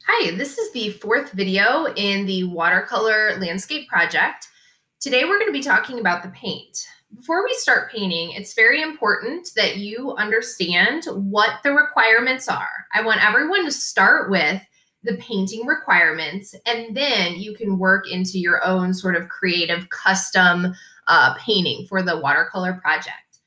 Hi, this is the fourth video in the watercolor landscape project. Today we're going to be talking about the paint. Before we start painting, it's very important that you understand what the requirements are. I want everyone to start with the painting requirements, and then you can work into your own sort of creative custom painting for the watercolor project.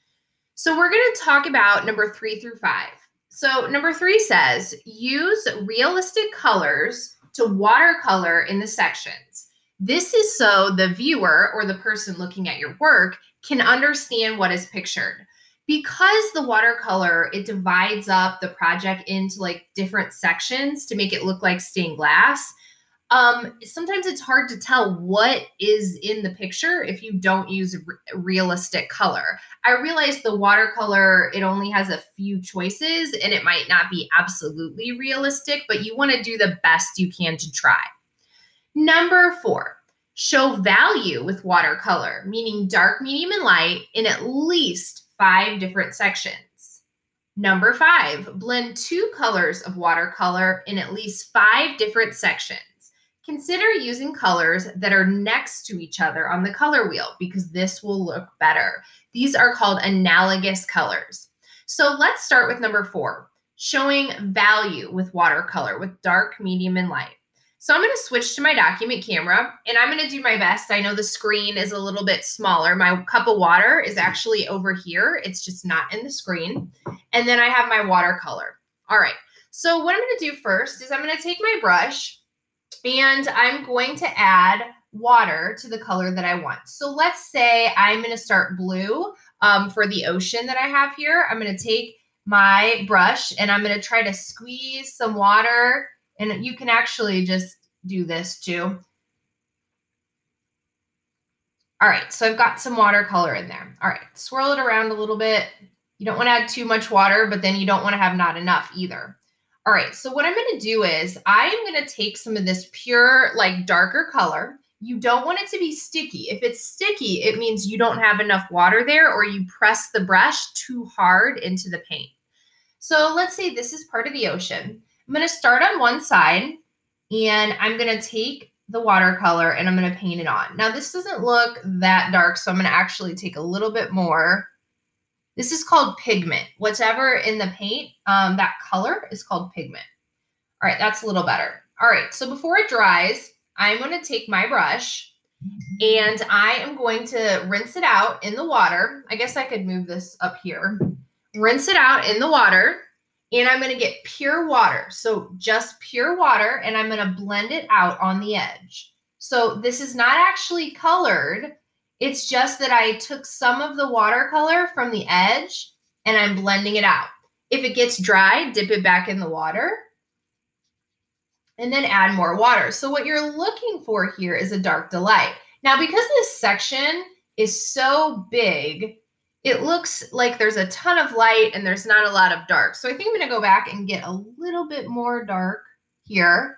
So we're going to talk about number 3 through 5. So number 3 says, use realistic colors to watercolor in the sections. This is so the viewer or the person looking at your work can understand what is pictured. Because the watercolor, it divides up the project into like different sections to make it look like stained glass. Sometimes it's hard to tell what is in the picture if you don't use realistic color. I realize the watercolor, it only has a few choices and it might not be absolutely realistic, but you want to do the best you can to try. Number 4, show value with watercolor, meaning dark, medium, and light in at least 5 different sections. Number 5, blend 2 colors of watercolor in at least 5 different sections. Consider using colors that are next to each other on the color wheel because this will look better. These are called analogous colors. So let's start with number 4, showing value with watercolor with dark, medium, and light. So I'm going to switch to my document camera and I'm going to do my best. I know the screen is a little bit smaller. My cup of water is actually over here. It's just not in the screen. And then I have my watercolor. All right. So what I'm going to do first is I'm going to take my brush and I'm going to add water to the color that I want. So let's say I'm going to start blue for the ocean that I have here. I'm going to take my brush and I'm going to try to squeeze some water. And you can actually just do this too. All right, so I've got some watercolor in there. All right, swirl it around a little bit. You don't want to add too much water, but then you don't want to have not enough either. All right, so what I'm going to do is I am going to take some of this pure, like darker color. You don't want it to be sticky. If it's sticky, it means you don't have enough water there or you press the brush too hard into the paint. So let's say this is part of the ocean. I'm going to start on one side and I'm going to take the watercolor and I'm going to paint it on. Now this doesn't look that dark, so I'm going to actually take a little bit more. This is called pigment. Whatever in the paint, that color is called pigment. All right, that's a little better. All right, so before it dries, I'm going to take my brush and I am going to rinse it out in the water. I guess I could move this up here. Rinse it out in the water and I'm going to get pure water. So just pure water and I'm going to blend it out on the edge. So this is not actually colored. It's just that I took some of the watercolor from the edge and I'm blending it out. If it gets dry, dip it back in the water and then add more water. So what you're looking for here is a dark delight. Now, because this section is so big, it looks like there's a ton of light and there's not a lot of dark. So I think I'm going to go back and get a little bit more dark here.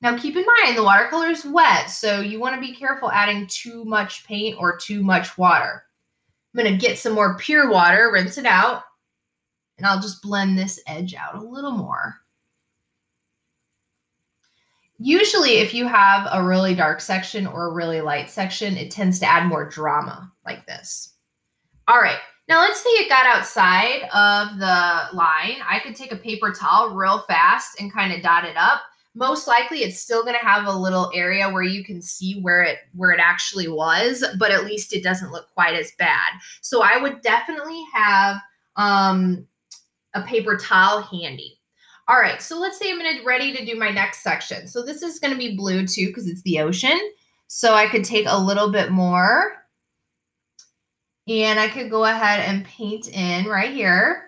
Now keep in mind the watercolor is wet, so you want to be careful adding too much paint or too much water. I'm going to get some more pure water, rinse it out, and I'll just blend this edge out a little more. Usually if you have a really dark section or a really light section, it tends to add more drama like this. All right, now let's say it got outside of the line. I could take a paper towel real fast and kind of dot it up. Most likely it's still going to have a little area where you can see where it actually was, but at least it doesn't look quite as bad. So I would definitely have a paper towel handy. All right, so let's say I'm ready to do my next section. So this is going to be blue too because it's the ocean. So I could take a little bit more and I could go ahead and paint in right here.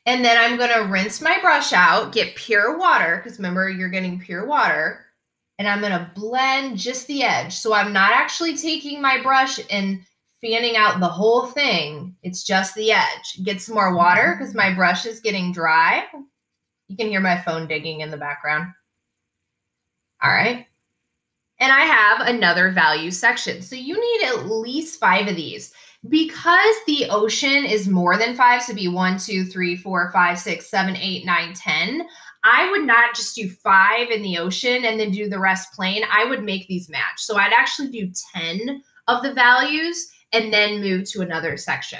And then I'm going to rinse my brush out, get pure water, because remember, you're getting pure water. And I'm going to blend just the edge. So I'm not actually taking my brush and fanning out the whole thing. It's just the edge. Get some more water because my brush is getting dry. You can hear my phone digging in the background. All right. And I have another value section. So you need at least 5 of these. Because the ocean is more than 5, so it'd be 1, 2, 3, 4, 5, 6, 7, 8, 9, 10. I would not just do 5 in the ocean and then do the rest plain. I would make these match. So I'd actually do 10 of the values and then move to another section.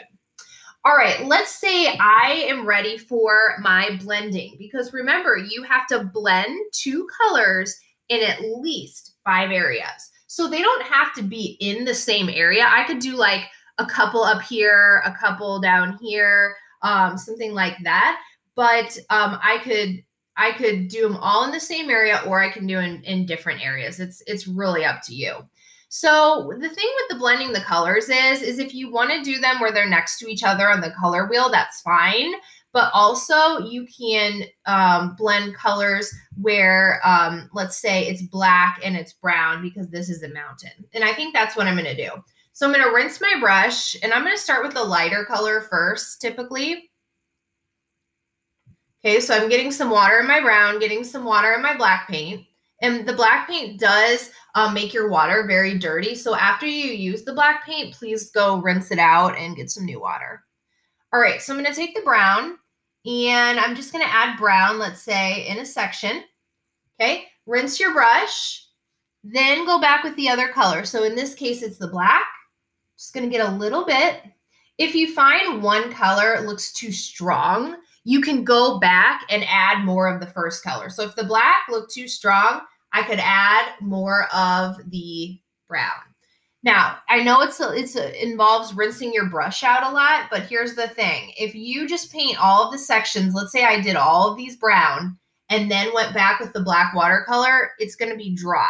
All right, let's say I am ready for my blending, because remember, you have to blend 2 colors in at least 5 areas. So they don't have to be in the same area. I could do like a couple up here, a couple down here, something like that. But I could do them all in the same area, or I can do in different areas. It's really up to you. So the thing with the blending the colors is if you want to do them where they're next to each other on the color wheel, that's fine. But also you can blend colors where, let's say it's black and it's brown because this is a mountain. And I think that's what I'm going to do. So I'm going to rinse my brush, and I'm going to start with the lighter color first, typically. Okay, so I'm getting some water in my brown, getting some water in my black paint. And the black paint does make your water very dirty. So after you use the black paint, please go rinse it out and get some new water. All right, so I'm going to take the brown, and I'm just going to add brown, let's say, in a section. Okay, rinse your brush, then go back with the other color. So in this case, it's the black. Just going to get a little bit. If you find one color looks too strong, you can go back and add more of the first color. So if the black looked too strong, I could add more of the brown. Now, I know it involves rinsing your brush out a lot, but here's the thing. If you just paint all of the sections, let's say I did all of these brown and then went back with the black watercolor, it's going to be dry.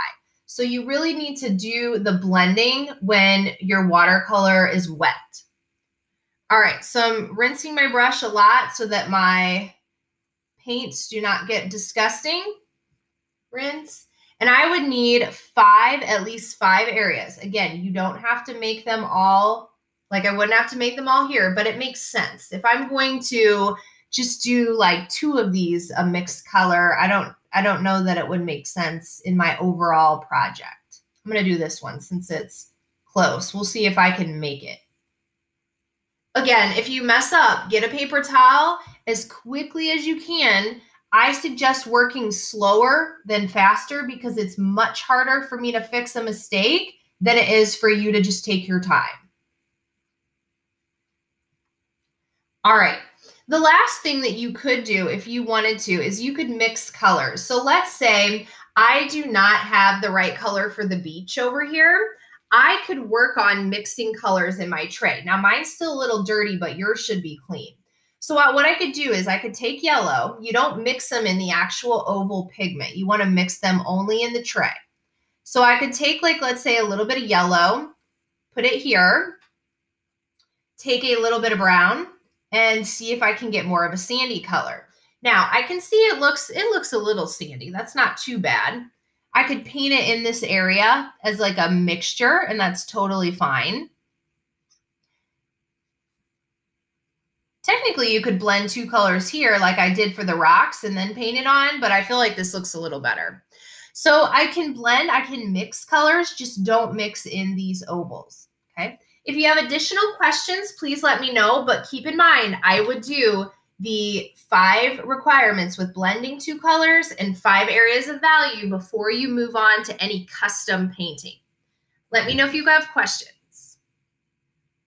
So you really need to do the blending when your watercolor is wet. All right, so I'm rinsing my brush a lot so that my paints do not get disgusting. Rinse. And I would need at least 5 areas. Again, you don't have to make them all, like I wouldn't have to make them all here, but it makes sense. If I'm going to just do like 2 of these, a mixed color, I don't know that it would make sense in my overall project. I'm going to do this one since it's close. We'll see if I can make it. Again, if you mess up, get a paper towel as quickly as you can. I suggest working slower than faster because it's much harder for me to fix a mistake than it is for you to just take your time. All right. The last thing that you could do if you wanted to is you could mix colors. So let's say I do not have the right color for the beach over here. I could work on mixing colors in my tray. Now mine's still a little dirty, but yours should be clean. So what I could do is I could take yellow. You don't mix them in the actual oval pigment. You want to mix them only in the tray. So I could take, like, let's say a little bit of yellow, put it here, take a little bit of brown, and see if I can get more of a sandy color. Now I can see it looks a little sandy. That's not too bad. I could paint it in this area as like a mixture, and that's totally fine. Technically, you could blend 2 colors here like I did for the rocks and then paint it on, but I feel like this looks a little better. So I can blend, I can mix colors, just don't mix in these ovals, okay? If you have additional questions, please let me know, but keep in mind, I would do the 5 requirements with blending 2 colors and 5 areas of value before you move on to any custom painting. Let me know if you have questions.